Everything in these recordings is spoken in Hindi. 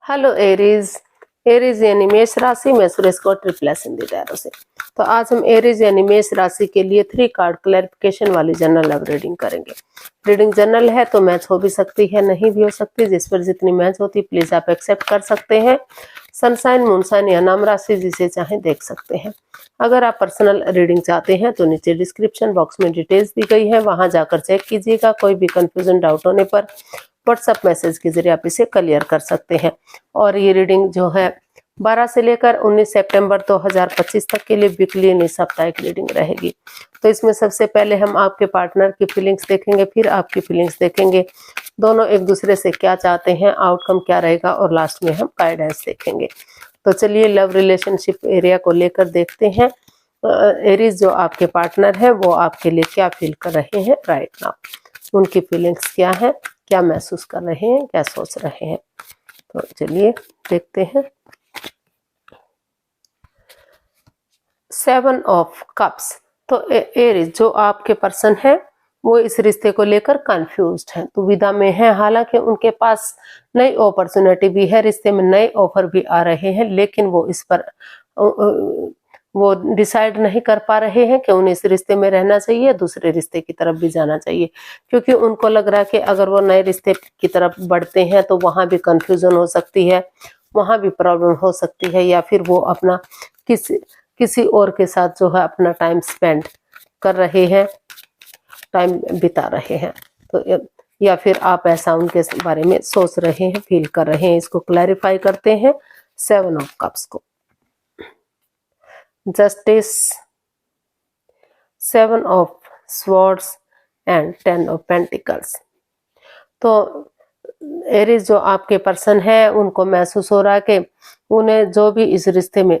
Hello Aries. एरीज यानी मेष राशि में सुरेश को ट्रिपल एस हिंदी दायरों से। तो आज हम एरीज यानी मेष राशि के लिए 3 कार्ड क्लैरिफिकेशन वाली जनरल लव रीडिंग करेंगे। रीडिंग जनरल है तो मैच हो भी सकती है, नहीं भी हो सकती। जिस पर जितनी मैच होती प्लीज आप एक्सेप्ट कर सकते हैं। सनसाइन, मूनसाइन या नाम राशि जिसे चाहे देख सकते हैं। अगर आप पर्सनल रीडिंग चाहते हैं तो नीचे डिस्क्रिप्शन बॉक्स में डिटेल्स दी गई है, वहां जाकर चेक कीजिएगा। कोई भी कंफ्यूजन डाउट होने पर व्हाट्सएप मैसेज के जरिए आप इसे क्लियर कर सकते हैं। और ये रीडिंग जो है 12 से लेकर 19 सितंबर 2025 तक के लिए वीकली यानी साप्ताहिक रीडिंग रहेगी। तो इसमें सबसे पहले हम आपके पार्टनर की फीलिंग्स देखेंगे, फिर आपकी फीलिंग्स देखेंगे, दोनों एक दूसरे से क्या चाहते हैं, आउटकम क्या रहेगा, और लास्ट में हम गाइडेंस देखेंगे। तो चलिए लव रिलेशनशिप एरिया को लेकर देखते हैं। एरीज जो आपके पार्टनर है वो आपके लिए क्या फील कर रहे हैं राइट नाउ, उनकी फीलिंग्स क्या है, क्या महसूस कर रहे हैं, क्या सोच रहे हैं। तो चलिए देखते हैं। 7 ऑफ कप्स। तो एरीज जो आपके पर्सन है वो इस रिश्ते को लेकर कंफ्यूज्ड है, दुविधा में है। हालांकि उनके पास नई अपॉर्चुनिटी भी है, रिश्ते में नए ऑफर भी आ रहे हैं, लेकिन वो इस पर वो डिसाइड नहीं कर पा रहे हैं कि उन्हें इस रिश्ते में रहना चाहिए, दूसरे रिश्ते की तरफ भी जाना चाहिए। क्योंकि उनको लग रहा है कि अगर वो नए रिश्ते की तरफ बढ़ते हैं तो वहां भी कंफ्यूजन हो सकती है, वहां भी प्रॉब्लम हो सकती है, या फिर वो अपना किसी और के साथ जो है अपना टाइम स्पेंड कर रहे हैं, टाइम बिता रहे हैं। तो या फिर आप ऐसा उनके बारे में सोच रहे हैं, फील कर रहे हैं। इसको क्लैरिफाई करते हैं 7 ऑफ कप्स को। Justice, 7 of swords and 10 of pentacles. तो एरीज जो आपके पर्सन है उनको महसूस हो रहा है कि उन्हें जो भी इस रिश्ते में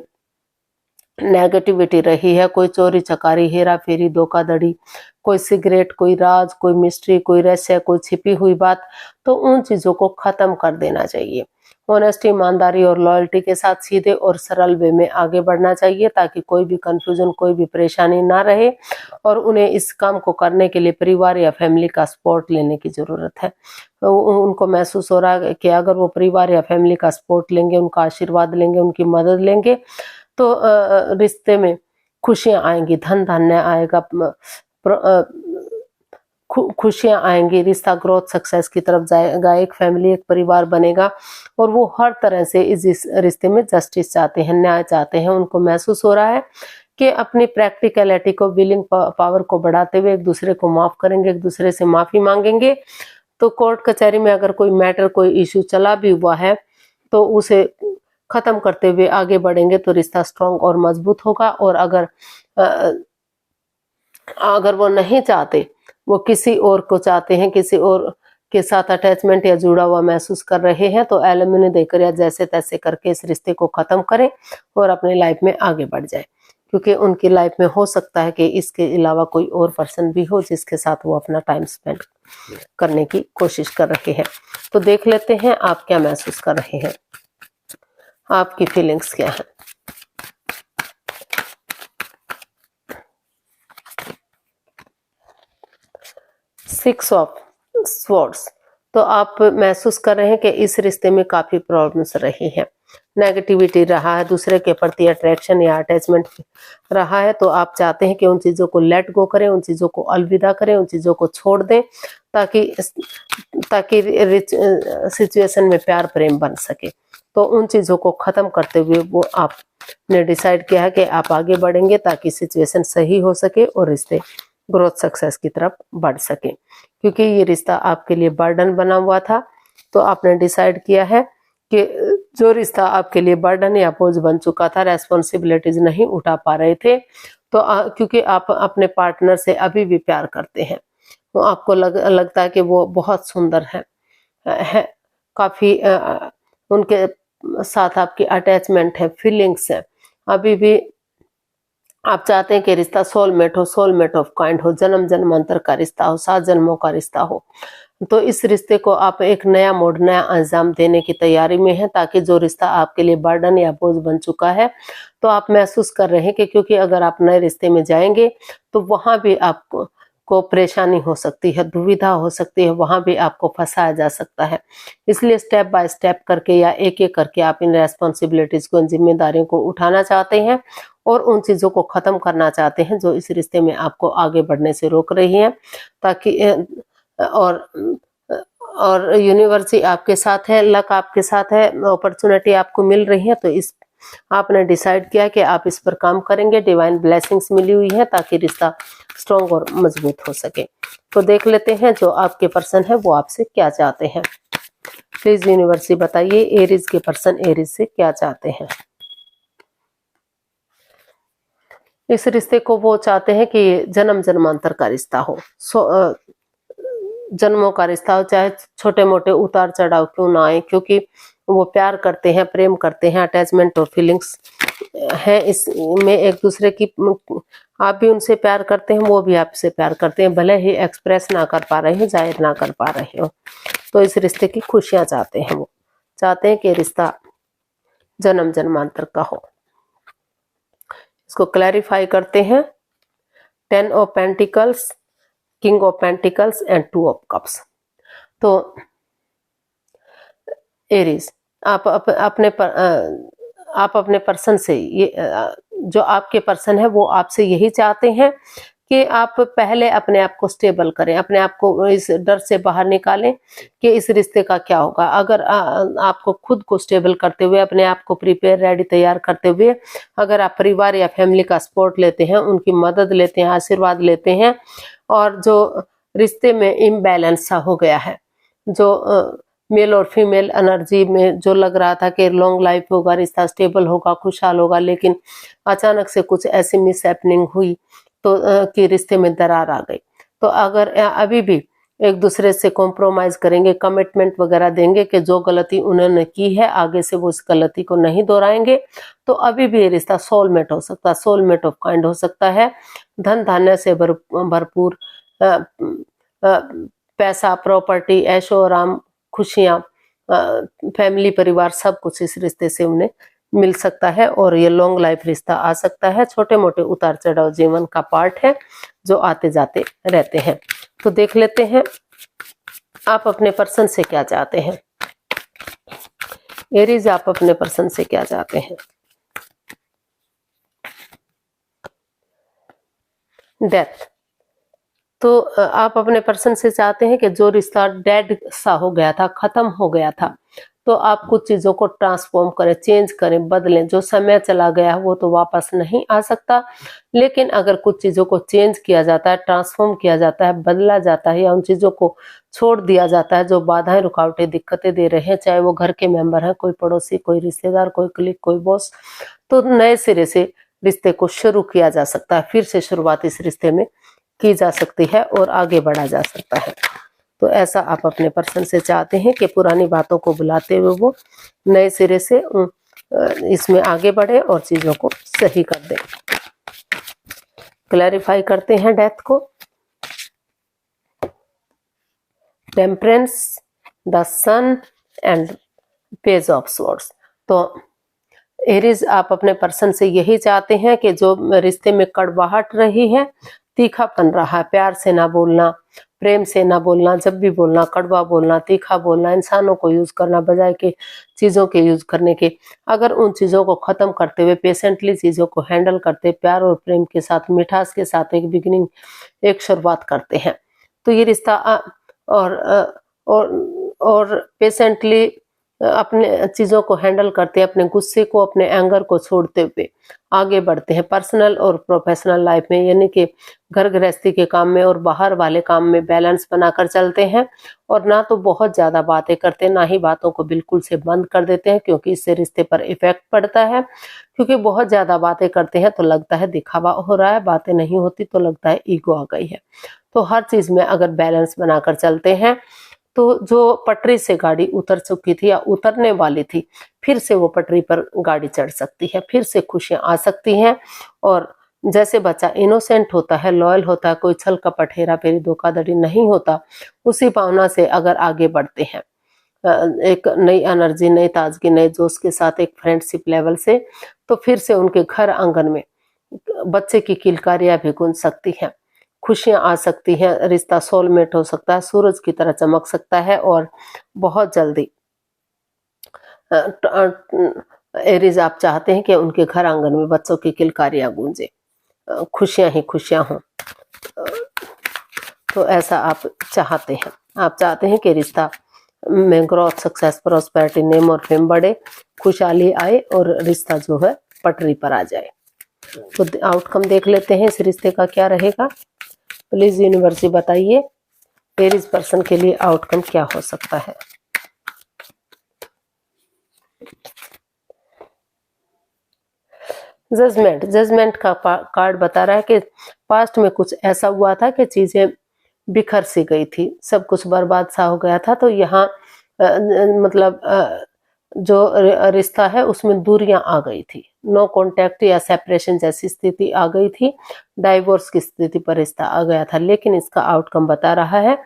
नेगेटिविटी रही है, कोई चोरी चकारी, हेरा फेरी, धोखाधड़ी, कोई सिगरेट, कोई राज, कोई मिस्ट्री, कोई रहस्य, कोई छिपी हुई बात, तो उन चीजों को खत्म कर देना चाहिए। ऑनेस्टी, ईमानदारी और लॉयल्टी के साथ सीधे और सरल वे में आगे बढ़ना चाहिए, ताकि कोई भी कंफ्यूजन, कोई भी परेशानी ना रहे। और उन्हें इस काम को करने के लिए परिवार या फैमिली का सपोर्ट लेने की जरूरत है। तो उनको महसूस हो रहा है कि अगर वो परिवार या फैमिली का सपोर्ट लेंगे, उनका आशीर्वाद लेंगे, उनकी मदद लेंगे, तो रिश्ते में खुशियां आएंगी, धन धान्य आएगा, खुशियां आएंगी, रिश्ता ग्रोथ सक्सेस की तरफ जाएगा, एक फैमिली, एक परिवार बनेगा। और वो हर तरह से इस रिश्ते में जस्टिस चाहते हैं, न्याय चाहते हैं। उनको महसूस हो रहा है कि अपनी प्रैक्टिकलिटी को, विलिंग पावर को बढ़ाते हुए एक दूसरे को माफ करेंगे, एक दूसरे से माफी मांगेंगे। तो कोर्ट कचहरी में अगर कोई मैटर, कोई इश्यू चला भी हुआ है तो उसे खत्म करते हुए आगे बढ़ेंगे, तो रिश्ता स्ट्रांग और मजबूत होगा। और अगर वो नहीं चाहते, वो किसी और को चाहते हैं, किसी और के साथ अटैचमेंट या जुड़ा हुआ महसूस कर रहे हैं, तो एलिमनी देकर या जैसे तैसे करके इस रिश्ते को खत्म करें और अपनी लाइफ में आगे बढ़ जाए। क्योंकि उनकी लाइफ में हो सकता है कि इसके अलावा कोई और पर्सन भी हो जिसके साथ वो अपना टाइम स्पेंड करने की कोशिश कर रहे हैं। तो देख लेते हैं आप क्या महसूस कर रहे हैं, आपकी फीलिंग्स क्या है। Six of swords. तो आप महसूस कर रहे हैं कि इस रिश्ते में काफी प्रॉब्लम्स रही हैं, नेगेटिविटी रहा है, दूसरे के प्रति अट्रैक्शन या अटैचमेंट रहा है। तो आप चाहते हैं कि उन चीजों को लेट गो करें, उन चीजों को अलविदा करें, उन चीजों को छोड़ दें, ताकि सिचुएशन में प्यार प्रेम बन सके। तो उन चीजों को खत्म करते हुए वो आपने डिसाइड किया है कि आप आगे बढ़ेंगे, ताकि सिचुएशन सही हो सके और रिश्ते ग्रोथ सक्सेस की तरफ बढ़ सके। क्योंकि ये रिश्ता आपके लिए बर्डन बना हुआ था, तो आपने डिसाइड किया है कि जो रिश्ता आपके लिए बर्डन या बोझ बन चुका था, रेस्पॉन्सिबिलिटीज नहीं उठा पा रहे थे, तो क्योंकि आप अपने पार्टनर से अभी भी प्यार करते हैं, तो आपको लगता है कि वो बहुत सुंदर है काफी उनके साथ आपकी अटैचमेंट है, फीलिंग्स है, अभी भी आप चाहते हैं कि रिश्ता सोलमेट हो, सोलमेट ऑफ काइंड हो, जन्म जन्मांतर का रिश्ता हो, 7 जन्मों का रिश्ता हो। तो इस रिश्ते को आप एक नया मोड़, नया अंजाम देने की तैयारी में हैं, ताकि जो रिश्ता आपके लिए बर्डन या बोझ बन चुका है, तो आप महसूस कर रहे हैं कि क्योंकि अगर आप नए रिश्ते में जाएंगे तो वहां भी आपको को परेशानी हो सकती है, दुविधा हो सकती है, वहां भी आपको फंसाया जा सकता है। इसलिए स्टेप बाय स्टेप करके या एक एक करके आप इन रेस्पॉन्सिबिलिटीज को, इन जिम्मेदारियों को उठाना चाहते हैं और उन चीजों को खत्म करना चाहते हैं जो इस रिश्ते में आपको आगे बढ़ने से रोक रही हैं, ताकि और यूनिवर्स ही आपके साथ है, लक आपके साथ है, अपॉर्चुनिटी आपको मिल रही है, तो इस आपने डिसाइड किया कि आप इस पर काम करेंगे। डिवाइन ब्लेसिंग्स मिली हुई है ताकि रिश्ता स्ट्रॉन्ग और मजबूत हो सके। तो देख लेते हैं जो आपके पर्सन है वो आपसे क्या चाहते हैं। प्लीज यूनिवर्स बताइए एरीज के पर्सन एरीज से क्या चाहते हैं। इस रिश्ते को वो चाहते हैं कि जन्म जन्मांतर का रिश्ता हो, जन्मों का रिश्ता हो, चाहे छोटे मोटे उतार चढ़ाव क्यों ना आए, क्योंकि वो प्यार करते हैं, प्रेम करते हैं, अटैचमेंट और फीलिंग्स है इसमें एक दूसरे की। आप भी उनसे प्यार करते हैं, वो भी आपसे प्यार करते हैं, भले ही एक्सप्रेस ना कर पा रहे हो, जाहिर ना कर पा रहे हो। तो इस रिश्ते की खुशियां चाहते हैं, वो चाहते हैं कि रिश्ता जन्म जन्मांतर का हो। इसको क्लैरिफाई करते हैं। 10 of pentacles, king of pentacles and 2 of cups. तो एरीज आप अपने पर्सन से, ये जो आपके पर्सन है वो आपसे यही चाहते हैं कि आप पहले अपने आप को स्टेबल करें, अपने आप को इस डर से बाहर निकालें कि इस रिश्ते का क्या होगा। अगर आपको खुद को स्टेबल करते हुए, अपने आप को प्रिपेयर रेडी तैयार करते हुए अगर आप परिवार या फैमिली का सपोर्ट लेते हैं, उनकी मदद लेते हैं, आशीर्वाद लेते हैं, और जो रिश्ते में इम्बैलेंस सा हो गया है, जो मेल और फीमेल एनर्जी में जो लग रहा था कि लॉन्ग लाइफ होगा, रिश्ता स्टेबल होगा, खुशहाल होगा, लेकिन अचानक से कुछ ऐसी मिस हैपनिंग हुई तो कि रिश्ते में दरार आ गई। तो अगर अभी भी एक दूसरे से कॉम्प्रोमाइज करेंगे, कमिटमेंट वगैरह देंगे कि जो गलती उन्होंने की है आगे से वो इस गलती को नहीं दोहराएंगे, तो अभी भी ये रिश्ता सोलमेट हो सकता है, सोलमेट ऑफ काइंड हो सकता है। धन धान्य से भरपूर, पैसा, प्रॉपर्टी, ऐशो आराम, खुशियां, फैमिली, परिवार, सब कुछ इस रिश्ते से उन्हें मिल सकता है और ये लॉन्ग लाइफ रिश्ता आ सकता है। छोटे मोटे उतार चढ़ाव जीवन का पार्ट है जो आते जाते रहते हैं। तो देख लेते हैं आप अपने पर्सन से क्या चाहते हैं। एरीज आप अपने पर्सन से क्या चाहते हैं। डेथ। तो आप अपने पर्सन से चाहते हैं कि जो रिश्ता डेड सा हो गया था, खत्म हो गया था, तो आप कुछ चीजों को ट्रांसफॉर्म करें, चेंज करें, बदलें। जो समय चला गया है वो तो वापस नहीं आ सकता, लेकिन अगर कुछ चीजों को चेंज किया जाता है, ट्रांसफॉर्म किया जाता है, बदला जाता है, या उन चीजों को छोड़ दिया जाता है जो बाधाएं, रुकावटें, दिक्कतें दे रहे हैं, चाहे वो घर के मेंबर हैं, कोई पड़ोसी, कोई रिश्तेदार, कोई कलीग, कोई बॉस, तो नए सिरे से रिश्ते को शुरू किया जा सकता है। फिर से शुरुआत इस रिश्ते में की जा सकती है और आगे बढ़ा जा सकता है। तो ऐसा आप अपने पर्सन से चाहते हैं कि पुरानी बातों को बुलाते हुए वो नए सिरे से इसमें आगे बढ़े और चीजों को सही कर दे। क्लैरिफाई करते हैं डेथ को। Temperance, the sun and page of swords. तो एरीज आप अपने पर्सन से यही चाहते हैं कि जो रिश्ते में कड़वाहट रही है, तीखापन रहा, प्यार से ना बोलना, प्रेम से ना बोलना, जब भी बोलना कड़वा बोलना, तीखा बोलना, इंसानों को यूज करना बजाय के चीजों के यूज करने के, अगर उन चीजों को खत्म करते हुए पेशेंटली चीजों को हैंडल करते, प्यार और प्रेम के साथ, मिठास के साथ एक बिगिनिंग, एक शुरुआत करते हैं, तो ये रिश्ता और पेशेंटली अपने चीजों को हैंडल करते हैं, अपने गुस्से को, अपने एंगर को छोड़ते हुए आगे बढ़ते हैं पर्सनल और प्रोफेशनल लाइफ में, यानी कि घर गृहस्थी के काम में और बाहर वाले काम में बैलेंस बनाकर चलते हैं, और ना तो बहुत ज्यादा बातें करते, ना ही बातों को बिल्कुल से बंद कर देते हैं, क्योंकि इससे रिश्ते पर इफेक्ट पड़ता है। क्योंकि बहुत ज्यादा बातें करते हैं तो लगता है दिखावा हो रहा है, बातें नहीं होती तो लगता है ईगो आ गई है। तो हर चीज में अगर बैलेंस बनाकर चलते हैं तो जो पटरी से गाड़ी उतर चुकी थी या उतरने वाली थी, फिर से वो पटरी पर गाड़ी चढ़ सकती है, फिर से खुशियां आ सकती हैं। और जैसे बच्चा इनोसेंट होता है, लॉयल होता है, कोई छल कपट, हेरा फेरी, धोखाधड़ी नहीं होता, उसी भावना से अगर आगे बढ़ते हैं एक नई एनर्जी, नई ताजगी, नए जोश के साथ, एक फ्रेंडशिप लेवल से, तो फिर से उनके घर आंगन में बच्चे की किलकारियां भी गूंज सकती हैं, खुशियां आ सकती हैं, रिश्ता सोलमेट हो सकता है, सूरज की तरह चमक सकता है और बहुत जल्दी एरीज आप चाहते हैं कि उनके घर आंगन में बच्चों की किलकारियां गूंजे, खुशियां ही खुशियां हों, तो ऐसा आप चाहते हैं। आप चाहते हैं कि रिश्ता में ग्रोथ, सक्सेस, प्रॉस्पेरिटी, नेम और फेम बढ़े, खुशहाली आए और रिश्ता जो है पटरी पर आ जाए। तो आउटकम देख लेते हैं इस रिश्ते का क्या रहेगा। प्लीज यूनिवर्सिटी बताइए एरीज पर्सन के लिए आउटकम क्या हो सकता है। जजमेंट का कार्ड बता रहा है कि पास्ट में कुछ ऐसा हुआ था कि चीजें बिखर सी गई थी, सब कुछ बर्बाद सा हो गया था। तो यहाँ मतलब जो रिश्ता है उसमें दूरियां आ गई थी, नो कांटेक्ट या सेपरेशन जैसी स्थिति आ गई थी, डाइवोर्स की स्थिति पर रिश्ता आ गया था। लेकिन इसका आउटकम बता रहा है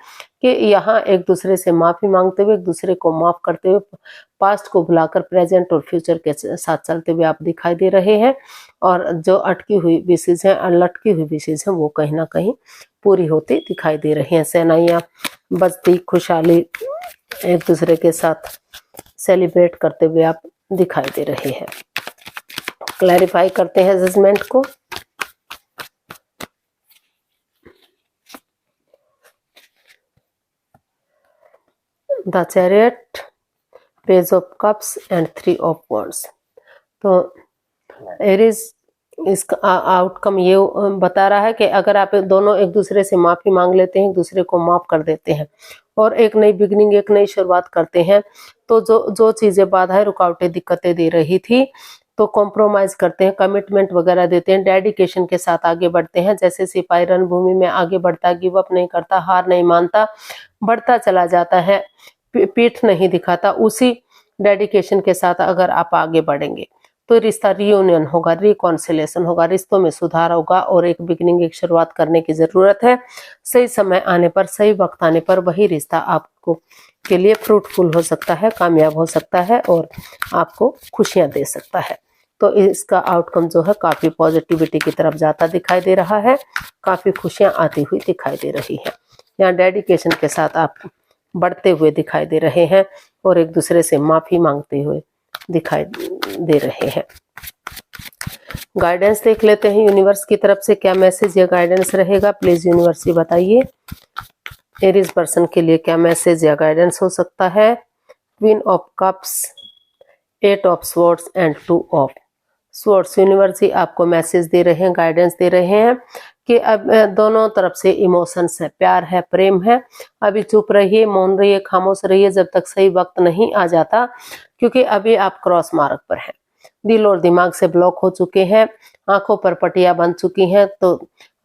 कि यहाँ एक दूसरे से माफी मांगते हुए, एक दूसरे को माफ करते हुए, पास्ट को भुलाकर प्रेजेंट और फ्यूचर के साथ चलते हुए आप दिखाई दे रहे हैं। और जो अटकी हुई विशेष है, लटकी हुई विशेष है, वो कहीं ना कहीं पूरी होती दिखाई दे रही हैं। सेनाइयां बजती, खुशहाली एक दूसरे के साथ सेलिब्रेट करते हुए आप दिखाई दे रहे हैं। क्लैरिफाई करते हैं जजमेंट को। The chariot, page of cups and 3 of wands. तो एरीज इसका आउटकम ये बता रहा है कि अगर आप दोनों एक दूसरे से माफी मांग लेते हैं, एक दूसरे को माफ कर देते हैं और एक नई बिगनिंग, एक नई शुरुआत करते हैं, तो जो चीजें बाधाएं, रुकावटें, दिक्कतें दे रही थी, तो कॉम्प्रोमाइज करते हैं, कमिटमेंट वगैरह देते हैं, डेडिकेशन के साथ आगे बढ़ते हैं। जैसे सिपाही रणभूमि में आगे बढ़ता है, गिव अप नहीं करता, हार नहीं मानता, बढ़ता चला जाता है, पीठ नहीं दिखाता। उसी डेडिकेशन के साथ अगर आप आगे बढ़ेंगे तो रिश्ता रियूनियन होगा, रिकॉन्सिलेशन होगा, रिश्तों में सुधार होगा और एक बिगिनिंग, एक शुरुआत करने की जरूरत है। सही समय आने पर, सही वक्त आने पर वही रिश्ता आपको के लिए फ्रूटफुल हो सकता है, कामयाब हो सकता है और आपको खुशियां दे सकता है। तो इसका आउटकम जो है काफी पॉजिटिविटी की तरफ जाता दिखाई दे रहा है, काफी खुशियां आती हुई दिखाई दे रही है। यहाँ डेडिकेशन के साथ आप बढ़ते हुए दिखाई दे रहे हैं और एक दूसरे से माफी मांगते हुए दिखाई दे रहे हैं। गाइडेंस देख लेते हैं यूनिवर्स की तरफ से क्या मैसेज या गाइडेंस रहेगा। प्लीज यूनिवर्स बताइए एरीज पर्सन के लिए क्या मैसेज या गाइडेंस हो सकता है। Queen of cups, 8 of swords and 2 of swords. Universe आपको मैसेज दे रहे हैं, गाइडेंस दे रहे हैं कि अब दोनों तरफ से इमोशंस है, प्यार है, प्रेम है। अभी चुप रहिए, मौन रहिए, खामोश रहिए जब तक सही वक्त नहीं आ जाता, क्योंकि अभी आप क्रॉस मार्ग पर हैं। दिल और दिमाग से ब्लॉक हो चुके हैं, आंखों पर पट्टियां बन चुकी हैं। तो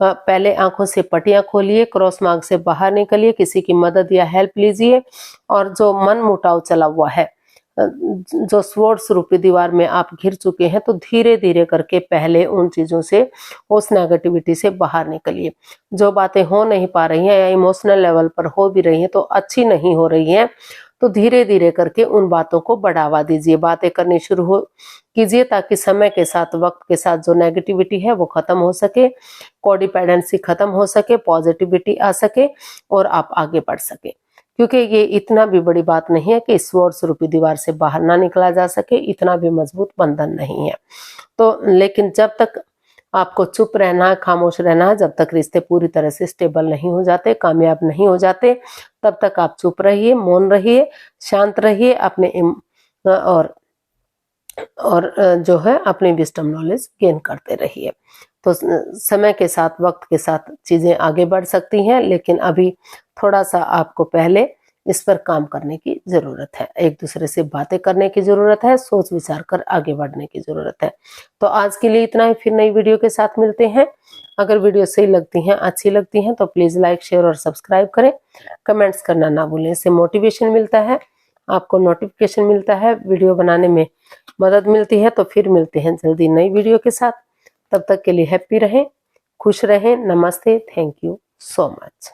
पहले आंखों से पट्टियां खोलिए, क्रॉस मार्ग से बाहर निकलिए, किसी की मदद या हेल्प लीजिए। और जो मन मुटाव चला हुआ है, जो स्वॉर्ड्स रूपी दीवार में आप घिर चुके हैं, तो धीरे धीरे करके पहले उन चीजों से, उस नेगेटिविटी से बाहर निकलिए। जो बातें हो नहीं पा रही हैं या इमोशनल लेवल पर हो भी रही हैं तो अच्छी नहीं हो रही हैं, तो धीरे धीरे करके उन बातों को बढ़ावा दीजिए, बातें करनी शुरू हो कीजिए, ताकि समय के साथ, वक्त के साथ जो नेगेटिविटी है वो खत्म हो सके, कोडिपेंडेंसी खत्म हो सके, पॉजिटिविटी आ सके और आप आगे बढ़ सके। क्योंकि ये इतना भी बड़ी बात नहीं है कि स्वॉर्ड्स रूपी दीवार से बाहर ना निकला जा सके, इतना भी मजबूत बंधन नहीं है। तो लेकिन जब तक आपको चुप रहना है, खामोश रहना है, जब तक रिश्ते पूरी तरह से स्टेबल नहीं हो जाते, कामयाब नहीं हो जाते, तब तक आप चुप रहिए, मौन रहिए, शांत रहिए, अपने और जो है अपनी विजडम नॉलेज गेन करते रहिए। तो समय के साथ, वक्त के साथ चीजें आगे बढ़ सकती हैं, लेकिन अभी थोड़ा सा आपको पहले इस पर काम करने की जरूरत है, एक दूसरे से बातें करने की जरूरत है, सोच विचार कर आगे बढ़ने की जरूरत है। तो आज के लिए इतना ही, फिर नई वीडियो के साथ मिलते हैं। अगर वीडियो सही लगती हैं, अच्छी लगती हैं, तो प्लीज लाइक, शेयर और सब्सक्राइब करें, कमेंट्स करना ना भूलें। इससे मोटिवेशन मिलता है, आपको नोटिफिकेशन मिलता है, वीडियो बनाने में मदद मिलती है। तो फिर मिलते हैं जल्दी नई वीडियो के साथ। तब तक के लिए हैप्पी रहें, खुश रहें। नमस्ते, थैंक यू सो मच।